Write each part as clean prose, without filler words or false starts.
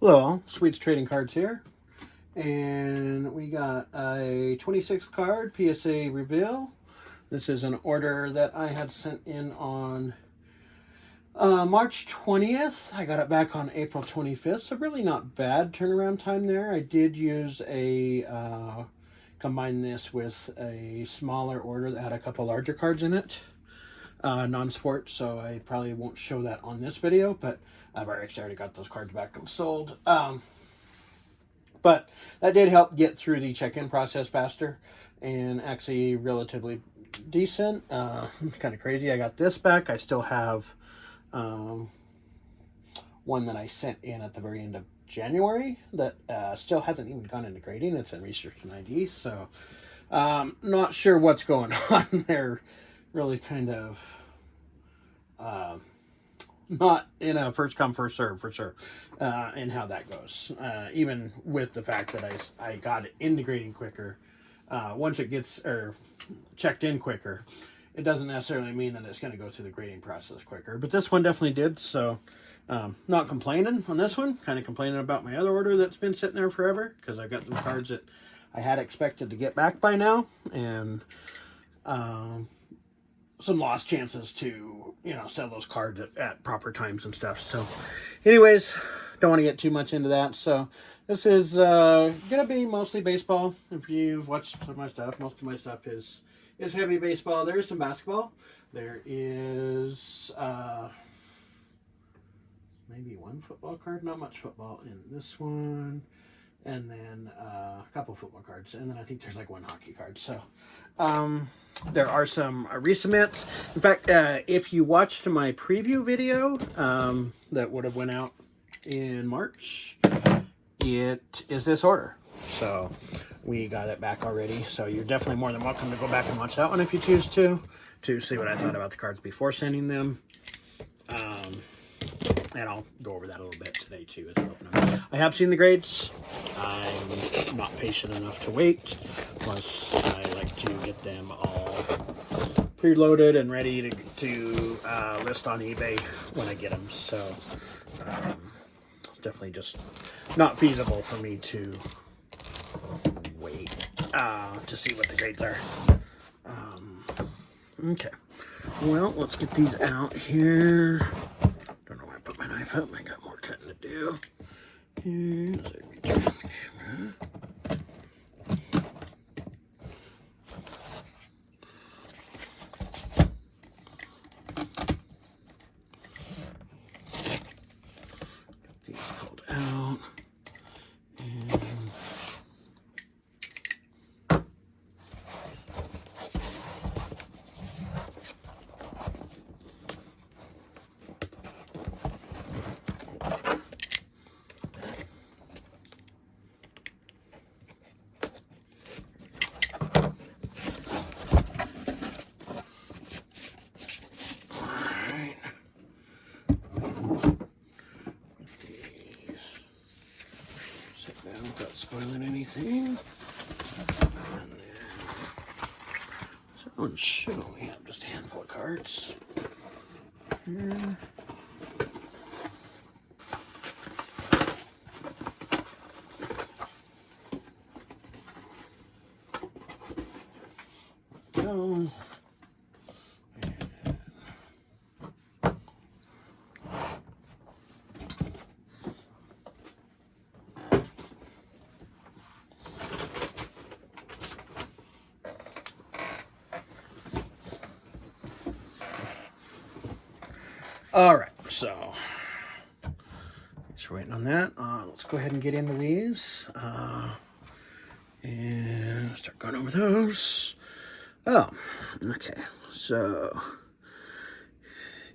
Hello all, Sweets Trading Cards here, and we got a 26 card PSA reveal. This is an order that I had sent in on March 20th. I got it back on April 25th, so really not bad turnaround time there. I did use combine this with a smaller order that had a couple larger cards in it. Non-sport, so I probably won't show that on this video, but I've already got those cards back and sold. But that did help get through the check-in process faster, and actually relatively decent. Kind of crazy. I got this back. I still have one that I sent in at the very end of January that still hasn't even gone into grading. It's in research and ID, so not sure what's going on there. Really kind of not in a first come first serve for sure, and how that goes. Even with the fact that I got it integrating quicker, once it gets checked in quicker, it doesn't necessarily mean that it's going to go through the grading process quicker. But this one definitely did. So not complaining on this one. Kind of complaining about my other order that's been sitting there forever because I've got some cards that I had expected to get back by now, and some lost chances to, sell those cards at proper times and stuff. So anyways, don't want to get too much into that. So this is going to be mostly baseball. If you've watched some of my stuff, most of my stuff is heavy baseball. There is some basketball. There is maybe one football card, not much football in this one. And then a couple football cards. And then I think there's like one hockey card. So there are some resubmits. In fact, if you watched my preview video that would have went out in March, it is this order. So we got it back already. So you're definitely more than welcome to go back and watch that one if you choose to see what I thought about the cards before sending them. And I'll go over that a little bit today too as I open them. I have seen the grades. I'm not patient enough to wait. Plus, I like to get them all preloaded and ready to list on eBay when I get them. So it's definitely just not feasible for me to wait to see what the grades are. Okay. Well, let's get these out here. Don't know where I put my knife up. I got more cutting to do. Here, as I return the camera. Get these pulled out. And without spoiling anything. And then someone should only have just a handful of cards. Here. Go. All right, so just waiting on that. Let's go ahead and get into these and start going over those. Oh, okay. So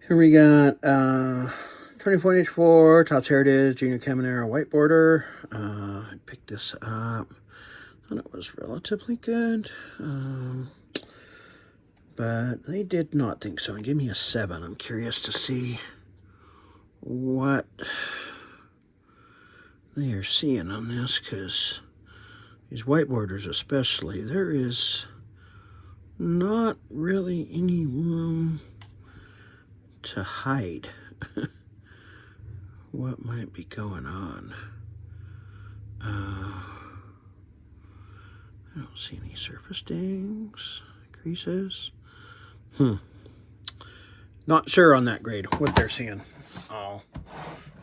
here we got 24/4 Topps Heritage Junior Caminero white border. I picked this up. Thought it was relatively good. But they did not think so and gave me a 7. I'm curious to see what they are seeing on this, because these white borders especially, there is not really any room to hide what might be going on. I don't see any surface dings, creases. Not sure on that grade what they're seeing. I'll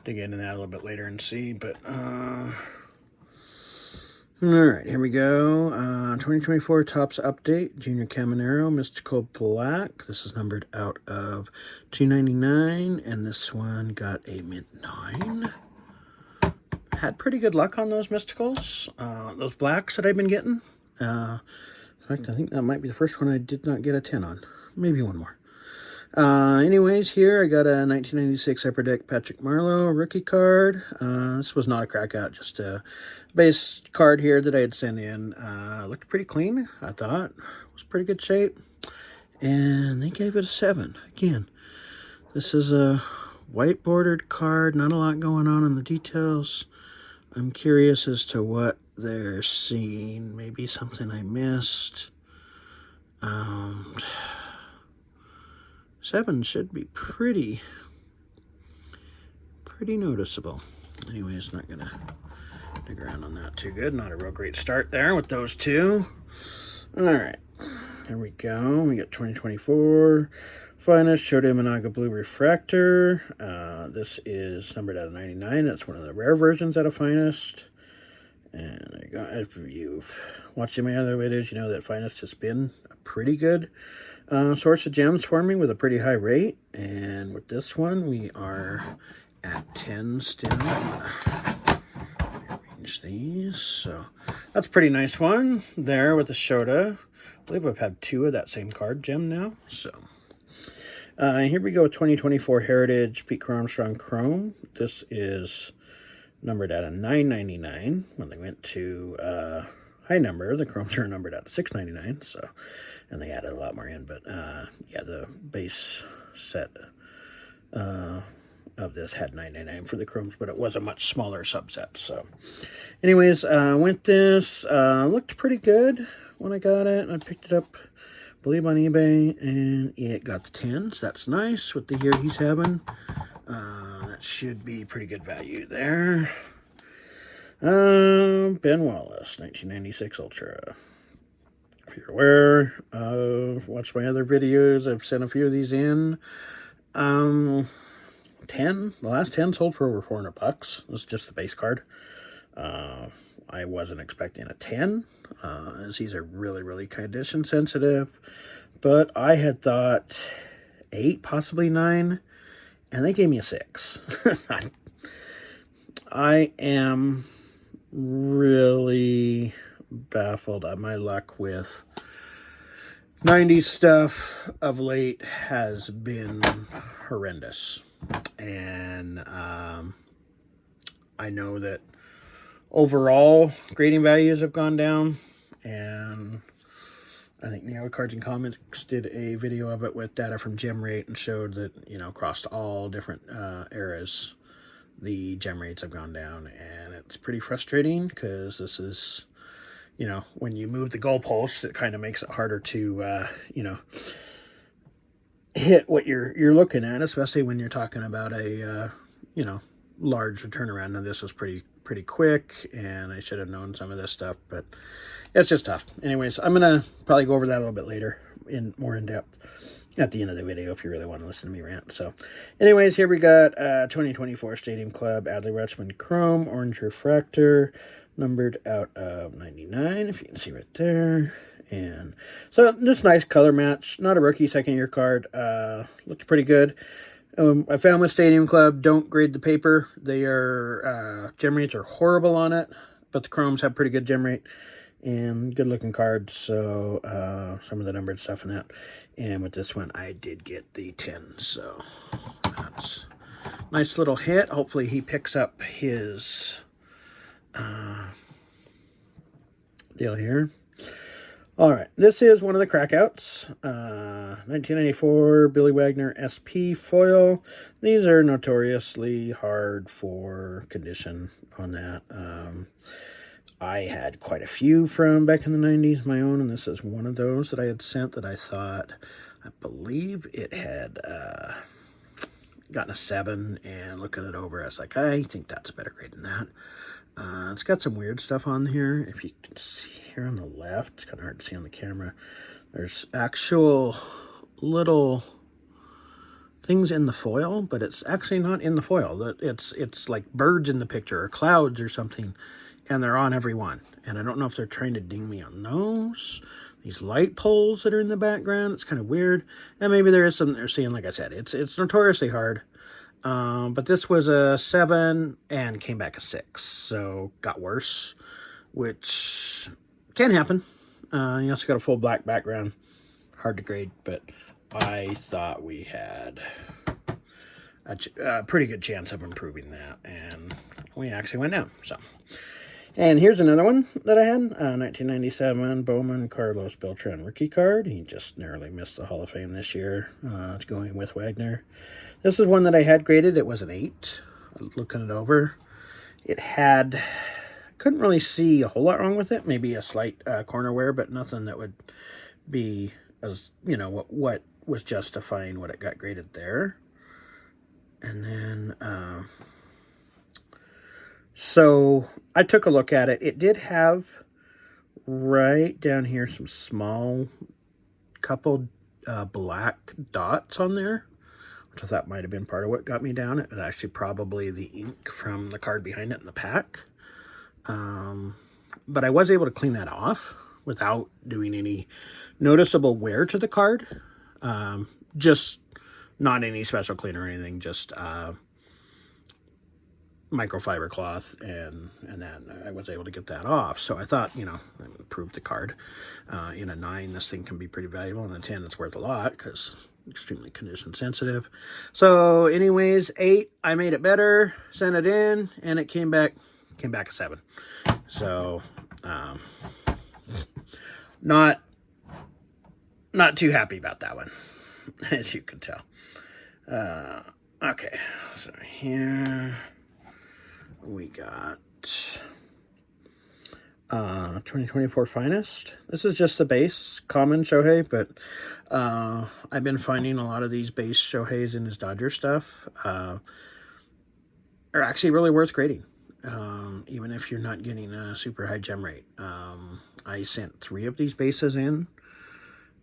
dig into that a little bit later and see, but all right, here we go. 2024 Topps Update, Junior Caminero, Mystical Black. This is numbered out of 299, and this one got a mint 9. Had pretty good luck on those Mysticals, those blacks that I've been getting. In fact, I think that might be the first one I did not get a 10 on. Maybe one more. Anyways, here I got a 1996 Upper Deck Patrick Marleau rookie card. This was not a crack out, just a base card here that I had sent in. Looked pretty clean, I thought. It was pretty good shape. And they gave it a 7. Again, this is a white bordered card, not a lot going on in the details. I'm curious as to what they're seeing. Maybe something I missed. 7 should be pretty noticeable. Anyways, not gonna dig around on that too good. Not a real great start there with those two. All right, here we go. We got 2024 Finest Shohei Managa Blue Refractor. This is numbered out of 99. That's one of the rare versions out of Finest. And there you go. If you've watched my other videos, you know that Finest has been a pretty good source of gems for me with a pretty high rate. And with this one, we are at 10 still. I'm gonna rearrange these. So that's a pretty nice one there with the Shohei. I believe I've had 2 of that same card gem now. So here we go, 2024 Heritage Pete Crow-Armstrong Chrome. This is numbered out of 999. When they went to high number, the Chromes are numbered out of 699. So, and they added a lot more in. But yeah, the base set of this had 999 for the Chromes, but it was a much smaller subset. So, anyways, went this. Looked pretty good when I got it. I picked it up, I believe, on eBay, and it got the 10s. That's nice with the year he's having. That should be pretty good value there. Ben Wallace, 1996 Ultra. If you're aware, watch my other videos. I've sent a few of these in. 10. The last 10 sold for over $400. This is just the base card. I wasn't expecting a 10, as these are really, really condition sensitive. But I had thought 8, possibly 9. And they gave me a 6. I am really baffled at my luck with 90s stuff of late has been horrendous. And I know that overall grading values have gone down. And I think Neo Cards and Comics did a video of it with data from gem rate and showed that, you know, across all different eras, the gem rates have gone down. And it's pretty frustrating because this is, you know, when you move the goalposts, it kind of makes it harder to, you know, hit what you're looking at, especially when you're talking about a, you know, large turnaround. Now, this was pretty quick, and I should have known some of this stuff, but it's just tough. Anyways, I'm going to probably go over that a little bit later, more in depth at the end of the video if you really want to listen to me rant. So anyways, here we got 2024 Stadium Club Adley Rutschman Chrome Orange Refractor, numbered out of 99, if you can see right there. And so this nice color match, not a rookie second-year card. Looked pretty good. I found with Stadium Club, don't grade the paper. They are, gem rates are horrible on it, but the Chromes have pretty good gem rate and good looking cards. So, some of the numbered stuff in that. And with this one, I did get the 10. So, that's a nice little hit. Hopefully he picks up his, deal here. All right, this is one of the crackouts. 1994 Billy Wagner SP foil. These are notoriously hard for condition on that. I had quite a few from back in the 90s, my own, and this is one of those that I had sent that I thought, I believe it had gotten a 7, and looking it over, I was like, I think that's a better grade than that. It's got some weird stuff on here. If you can see here on the left, it's kind of hard to see on the camera. There's actual little things in the foil, but it's actually not in the foil. It's like birds in the picture or clouds or something, and they're on every one. And I don't know if they're trying to ding me on those. These light poles that are in the background, it's kind of weird. And maybe there is something they're seeing. Like I said, it's notoriously hard. But this was a 7 and came back a 6, so got worse, which can happen. You also got a full black background, hard to grade, but I thought we had a pretty good chance of improving that, and we actually went down. So, and here's another one that I had, 1997 Bowman Carlos Beltran rookie card. He just narrowly missed the Hall of Fame this year, going with Wagner. This is one that I had graded. It was an 8. Looking it over, it had, couldn't really see a whole lot wrong with it. Maybe a slight corner wear, but nothing that would be, as you know, what was justifying what it got graded there. And then, so I took a look at it. It did have right down here some small couple black dots on there, which I thought might have been part of what got me down. It was actually probably the ink from the card behind it in the pack. But I was able to clean that off without doing any noticeable wear to the card. Just not any special cleaner or anything, just microfiber cloth, and then I was able to get that off. So I thought, you know, I improved the card. In a 9, this thing can be pretty valuable. In a 10, it's worth a lot because extremely condition sensitive. So anyways, 8, I made it better, sent it in, and it came back a 7. So not too happy about that one, as you can tell. Okay, so here we got 2024 Finest. This is just the base common Shohei, but I've been finding a lot of these base Shoheis in his Dodger stuff are actually really worth grading, even if you're not getting a super high gem rate. I sent 3 of these bases in.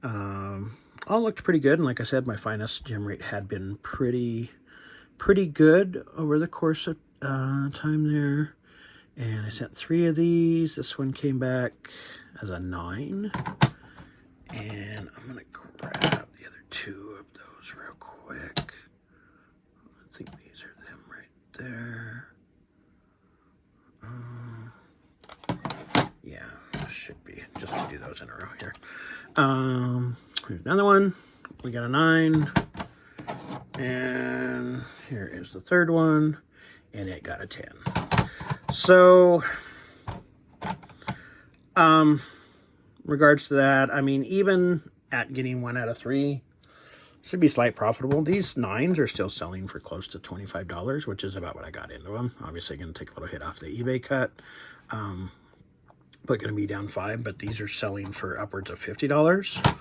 All looked pretty good, and like I said, my Finest gem rate had been pretty good over the course of time there. And I sent 3 of these. This one came back as a 9. And I'm going to grab the other 2 of those real quick. I think these are them right there. Yeah, should be, just to do those in a row here. Here's another one. We got a 9. And here is the third one. And it got a 10. So, regards to that, I mean, even at getting 1 out of 3, should be slight profitable. These 9s are still selling for close to $25, which is about what I got into them. Obviously, going to take a little hit off the eBay cut, but going to be down 5. But these are selling for upwards of $50,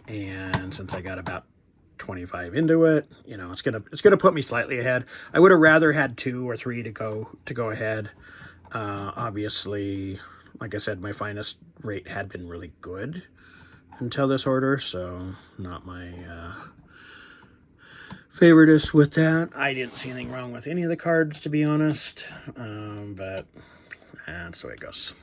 and since I got about 25 into it, you know, it's gonna put me slightly ahead. I would have rather had 2 or 3 to go ahead. Obviously, like I said, my Finest rate had been really good until this order, so not my favoritist with that. I didn't see anything wrong with any of the cards, to be honest, but that's the way it goes.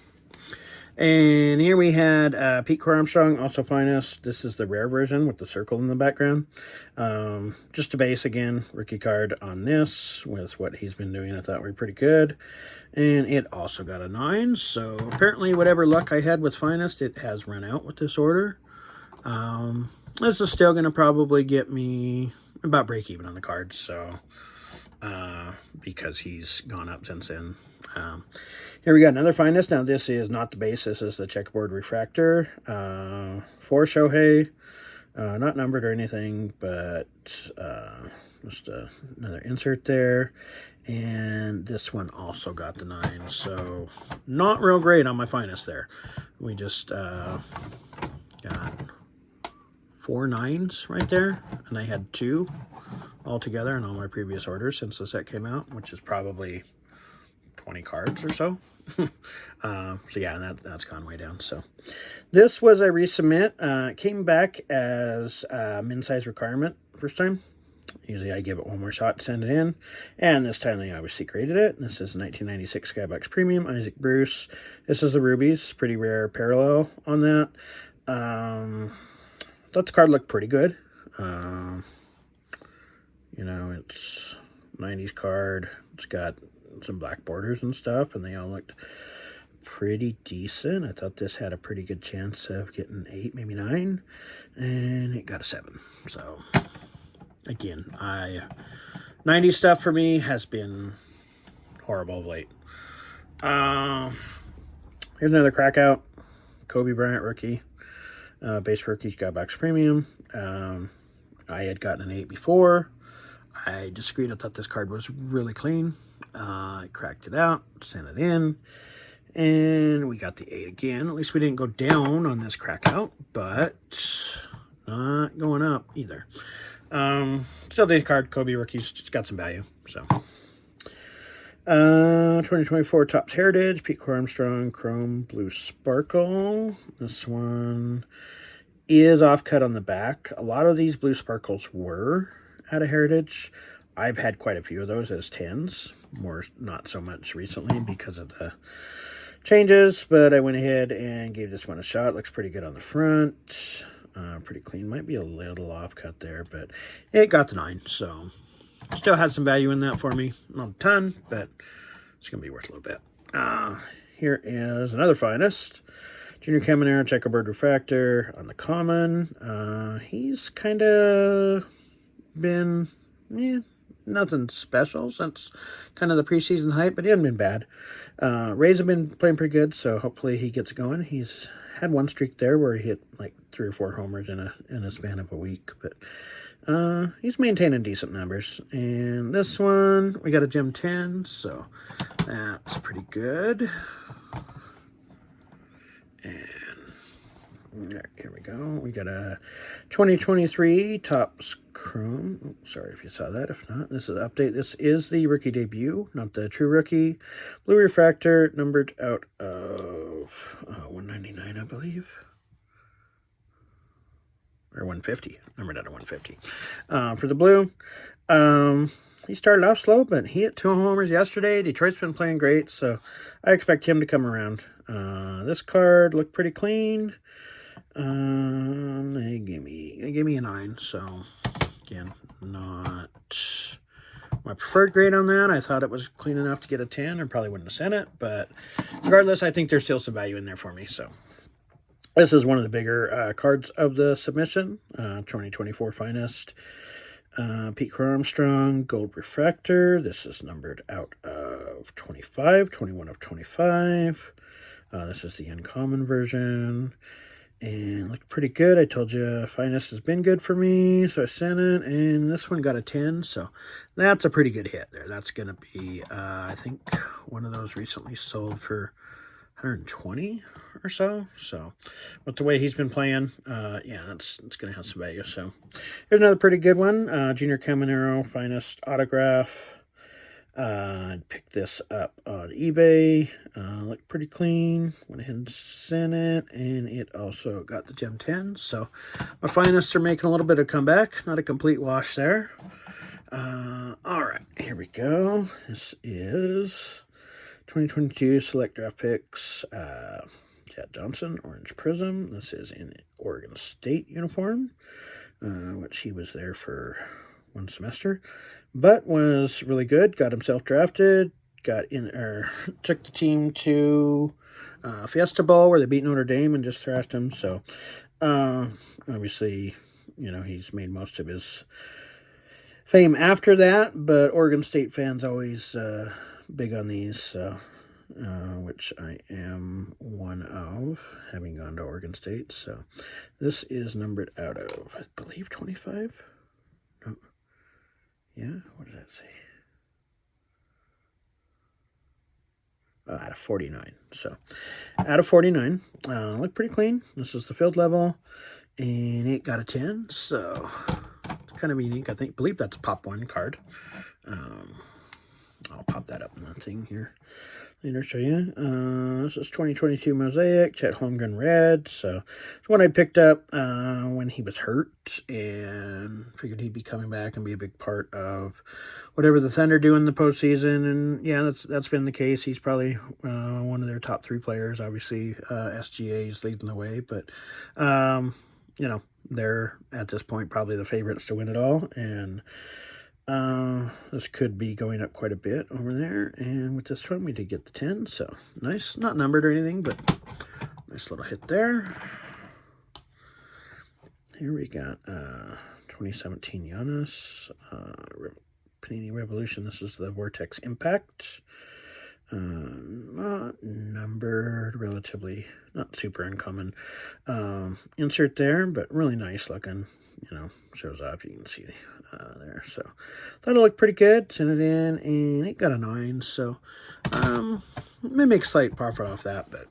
And here we had Pete Crow-Armstrong, also Finest. This is the rare version with the circle in the background. Just a base again, rookie card on this with what he's been doing. I thought were pretty good. And it also got a 9. So apparently whatever luck I had with Finest, it has run out with this order. This is still going to probably get me about break even on the cards. So because he's gone up since then. Here we got another Finest. Now this is not the base. This is the checkerboard refractor for Shohei. Not numbered or anything, but just another insert there. And this one also got the 9. So not real great on my Finest there. We just got 4 9s right there. And I had 2 altogether in all my previous orders since the set came out, which is probably 20 cards or so. So yeah, that's gone way down. So this was a resubmit. It came back as min size requirement first time. Usually I give it one more shot to send it in, and this time they obviously graded it. This is 1996 Skybox Premium, Isaac Bruce. This is the Rubies, pretty rare parallel on that. Thought the card looked pretty good. You know, it's 90s card. It's got some black borders and stuff, and they all looked pretty decent. I thought this had a pretty good chance of getting 8, maybe 9, and it got a 7. So again, 90s stuff for me has been horrible of late. Here's another crack out. Kobe Bryant rookie. Base rookie, Skybox Premium. I had gotten an 8 before. I disagreed. I thought this card was really clean. I cracked it out, sent it in, and we got the 8 again. At least we didn't go down on this crack out, but not going up either. Still decent card. Kobe rookies, just got some value. So 2024 Topps Heritage, Pete Crow-Armstrong Chrome Blue Sparkle. This one is off cut on the back. A lot of these blue sparkles were out of Heritage. I've had quite a few of those as 10s, more not so much recently because of the changes, but I went ahead and gave this one a shot. Looks pretty good on the front. Pretty clean. Might be a little off cut there, but it got the 9, so still has some value in that for me. Not a ton, but it's going to be worth a little bit. Here is another finest. Junior Caminero Checkerboard Refractor on the common. He's kind of been, nothing special since kind of the preseason hype, but he hasn't been bad. Rays have been playing pretty good, so hopefully he gets going. He's had one streak there where he hit like 3 or 4 homers in a span of a week, but he's maintaining decent numbers. And this one, we got a Gem 10, so that's pretty good. And here we go. We got a 2023 Topps Chrome. Oh, sorry if you saw that. If not, this is an update. This is the rookie debut, not the true rookie. Blue refractor, numbered out of 199, I believe. Or 150. Numbered out of 150. For the blue, he started off slow, but he hit 2 homers yesterday. Detroit's been playing great, so I expect him to come around. This card looked pretty clean. They gave me a 9, so again, not my preferred grade on that. I thought it was clean enough to get a 10, and probably wouldn't have sent it, but regardless, I think there's still some value in there for me. So this is one of the bigger cards of the submission. 2024 finest. Pete Crow-Armstrong Gold Refractor. This is numbered out of 25, 21 of 25. This is the uncommon version. And looked pretty good. I told you finest has been good for me, so I sent it. And this one got a 10, so that's a pretty good hit there. That's going to be, I think, one of those recently sold for 120 or so. So with the way he's been playing, yeah, it's going to have some value. So here's another pretty good one. Junior Caminero Finest Autograph. I picked this up on eBay. Looked pretty clean. Went ahead and sent it, and it also got the Gem 10. So my finest are making a little bit of comeback. Not a complete wash there. All right, here we go. This is 2022 Select Draft Picks. Chad Johnson, Orange Prism. This is in Oregon State uniform, which he was there for 1 semester, but was really good. Got himself drafted. Took the team to Fiesta Bowl where they beat Notre Dame and just thrashed him. So obviously, he's made most of his fame after that. But Oregon State fans always big on these, so which I am one of, having gone to Oregon State. So this is numbered out of, I believe, 25. No. Yeah, what did that say? Out of 49. So out of 49. Look pretty clean. This is the field level, and it got a 10. So it's kind of unique. Believe that's a Pop 1 card. I'll pop that up in the thing here later, show you. This is 2022 Mosaic, Chet Holmgren Red. So it's one I picked up when he was hurt and figured he'd be coming back and be a big part of whatever the Thunder do in the postseason. And yeah, that's been the case. He's probably one of their top 3 players. Obviously, SGA is leading the way, but you know, they're at this point probably the favorites to win it all. And this could be going up quite a bit over there. And with this one, we did get the 10. So nice, not numbered or anything, but nice little hit there. Here we got 2017 Giannis, Panini Revolution. This is the Vortex Impact. Not numbered, relatively not super uncommon insert there, but really nice looking. You know, shows up. You can see there. So thought it looked pretty good. Sent it in, and it got a 9. So may make slight profit off that, but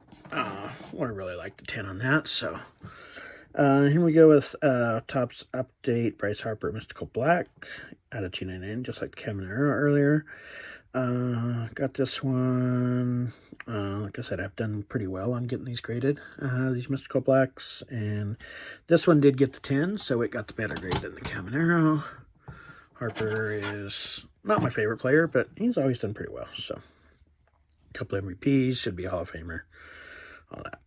would really like the 10 on that. So here we go with Topps Update. Bryce Harper, Mystical Black out of 299, just like Caminero earlier. Got this one. Like I said, I've done pretty well on getting these graded, these Mystical Blacks, and this one did get the 10, so it got the better grade than the Caminero. Harper is not my favorite player, but he's always done pretty well. So a couple MVPs, should be a Hall of Famer, all that.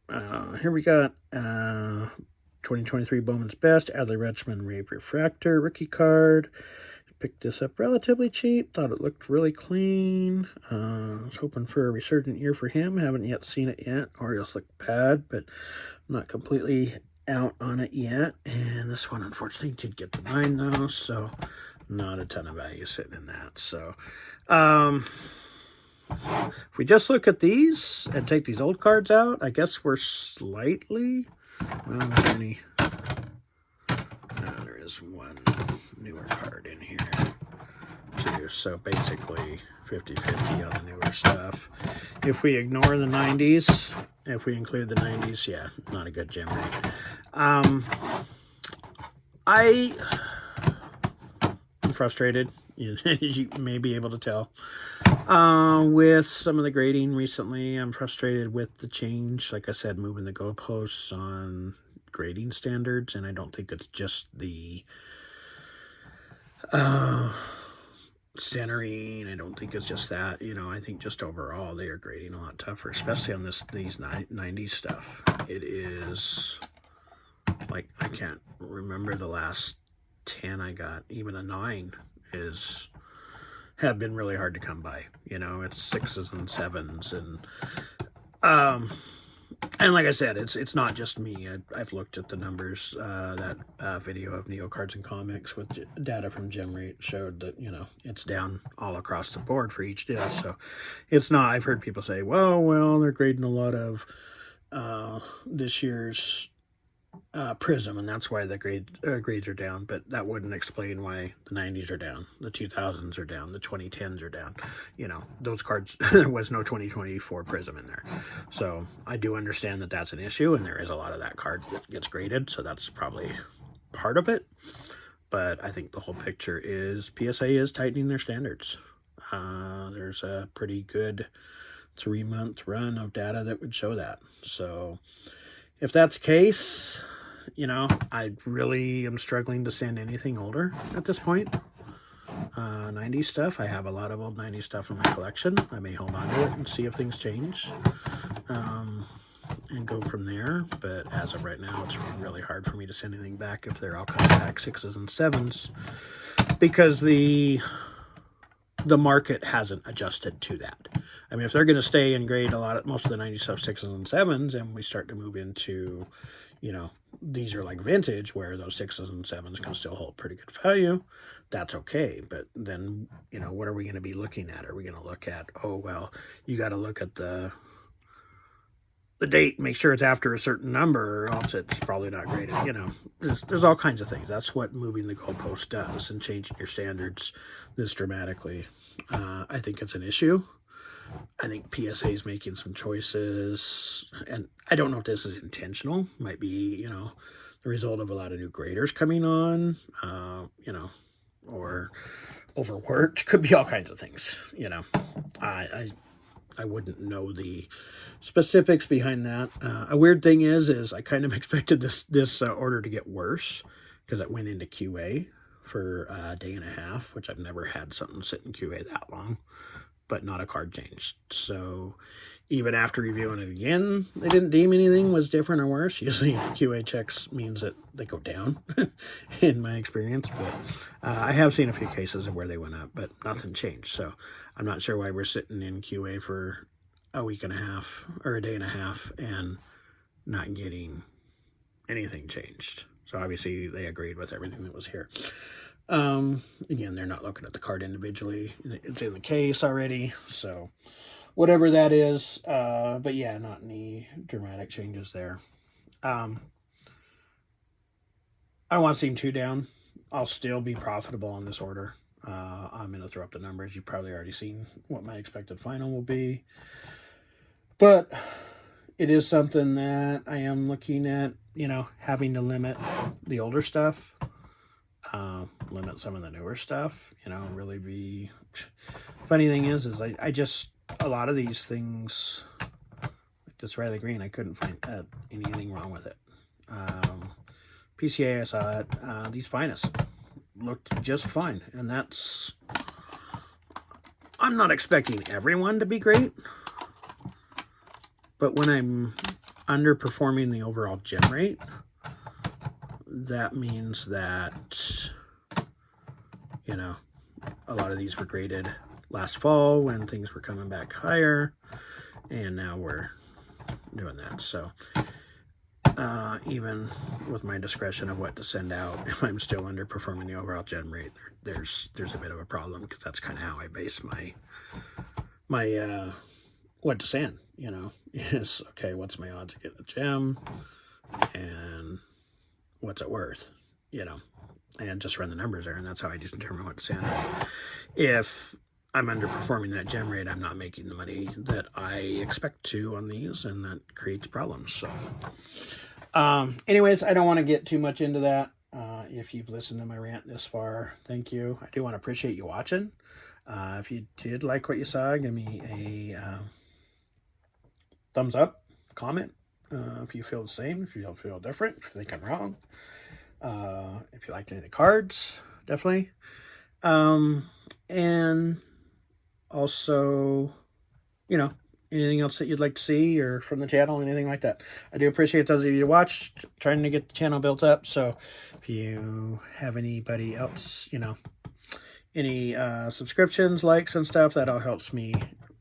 Here we got 2023 Bowman's Best, Adley Rutschman Rave Refractor rookie card. Picked this up relatively cheap. Thought it looked really clean. Was hoping for a resurgent year for him. Haven't yet seen it yet. Orioles look bad, but I'm not completely out on it yet. And this one, unfortunately, did get the 9, though. So not a ton of value sitting in that. So if we just look at these and take these old cards out, I guess we're slightly... Well, there is one newer card in here too, so basically 50-50 on the newer stuff. If we ignore the 90s, if we include the 90s, yeah, not a good gem rate. I'm frustrated, as you may be able to tell, with some of the grading recently. I'm frustrated with the change, like I said, moving the goalposts on grading standards, and I don't think it's just the centering. I don't think it's just that, you know. I think just overall they are grading a lot tougher, especially on these 90s stuff. It is like, I can't remember the last 10 I got. Even a 9 have been really hard to come by, you know. It's 6s and 7s, and like I said, it's not just me. I've looked at the numbers. That video of Neo Cards and Comics with data from Gem Rate showed that, you know, it's down all across the board for each deal. So it's not, I've heard people say, well, they're grading a lot of this year's Prism, and that's why the grades are down. But that wouldn't explain why the 90s are down, the 2000s are down, the 2010s are down. You know, those cards, there was no 2024 Prism in there. So I do understand that that's an issue, and there is a lot of that card that gets graded, so that's probably part of it. But I think the whole picture is PSA is tightening their standards. There's a pretty good 3-month run of data that would show that. So if that's the case, you know, I really am struggling to send anything older at this point. 90s stuff, I have a lot of old 90s stuff in my collection. I may hold on to it and see if things change, and go from there. But as of right now, it's really hard for me to send anything back if they're all coming back 6s and 7s, because the market hasn't adjusted to that. I mean, if they're going to stay and grade most of the 90 stuff 6s and 7s, and we start to move into, you know, these are like vintage where those 6s and 7s can still hold pretty good value, that's okay. But then, you know, what are we going to be looking at? Are we going to look at, oh, well, you got to look at the date, make sure it's after a certain number, or else it's probably not graded. You know, there's all kinds of things. That's what moving the goalpost does, and changing your standards this dramatically. I think it's an issue. I think PSA is making some choices, and I don't know if this is intentional. Might be, you know, the result of a lot of new graders coming on, you know, or overworked. Could be all kinds of things, you know. I wouldn't know the specifics behind that. A weird thing is I kind of expected this order to get worse because it went into QA for a day and a half, which I've never had something sit in QA that long, but not a card changed. So even after reviewing it again, they didn't deem anything was different or worse. Usually QA checks means that they go down in my experience, but I have seen a few cases of where they went up, but nothing changed. So I'm not sure why we're sitting in QA for a week and a half or a day and a half and not getting anything changed. So obviously they agreed with everything that was here. Again, they're not looking at the card individually. It's in the case already, so whatever that is. But yeah, not any dramatic changes there. I don't want to seem too down. I'll still be profitable on this order. I'm going to throw up the numbers. You've probably already seen what my expected final will be. But it is something that I am looking at, you know, having to limit the older stuff. Limit some of the newer stuff, you know, really be... Funny thing is I just, a lot of these things, like this Riley Green, I couldn't find anything wrong with it. PSA, I saw it. These Finest looked just fine, and that's... I'm not expecting everyone to be great, but when I'm underperforming the overall gem rate, that means that, you know, a lot of these were graded last fall when things were coming back higher, and now we're doing that. So even with my discretion of what to send out, if I'm still underperforming the overall gem rate, there's a bit of a problem, because that's kind of how I base my what to send, you know, is, okay, what's my odds of getting a gem, and what's it worth, you know, and just run the numbers there, and that's how I just determine what to send. If I'm underperforming that gem rate, I'm not making the money that I expect to on these, and that creates problems. So anyways, I don't want to get too much into that. If you've listened to my rant this far, thank you. I do want to appreciate you watching. If you did like what you saw, give me a thumbs up, comment. If you feel the same, if you don't feel different, if you think I'm wrong. If you liked any of the cards, definitely. And also, you know, anything else that you'd like to see or from the channel, anything like that. I do appreciate those of you who watched, trying to get the channel built up. So if you have anybody else, you know, any subscriptions, likes, and stuff, that all helps me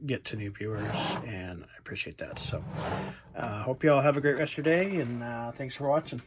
get to new viewers, and I appreciate that. So hope you all have a great rest of your day, and thanks for watching.